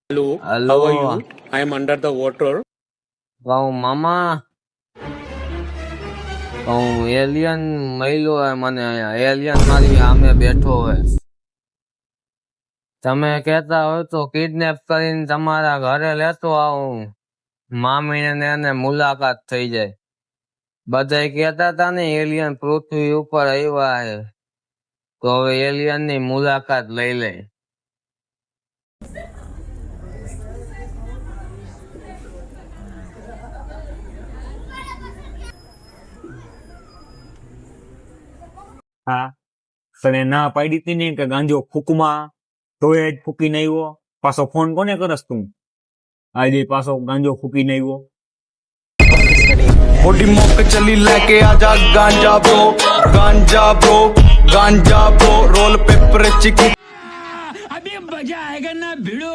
Hello, Hello. how are you? I am under the water. કહું મામા કહું alien મળ્યો હોય મને અહીંયા એલિયન મારી સામે બેઠો હોય તમે કહેતા હોય તો કિડનેપ કરીને તમારા ઘરે લેતો આવું મામીને ને એને મુલાકાત થઈ જાય બધાય કહેતા હતા ને એલિયન પૃથ્વી ઉપર આવ્યા છે તો હવે એલિયન ની મુલાકાત લઈ લે હા તને ના પાડી હતી ને કે ગાંજો ફૂકમાં તોય જ ફૂકીને આવ્યો પાછો ફોન કોને કરસ તું આજે પાછો ગાંજો ફૂકીને આવ્યો थोड़ी मोक चली लेके आजा गांजा ब्रो रोल पेपर चिकी अभी मजा आएगा ना भिड़ो।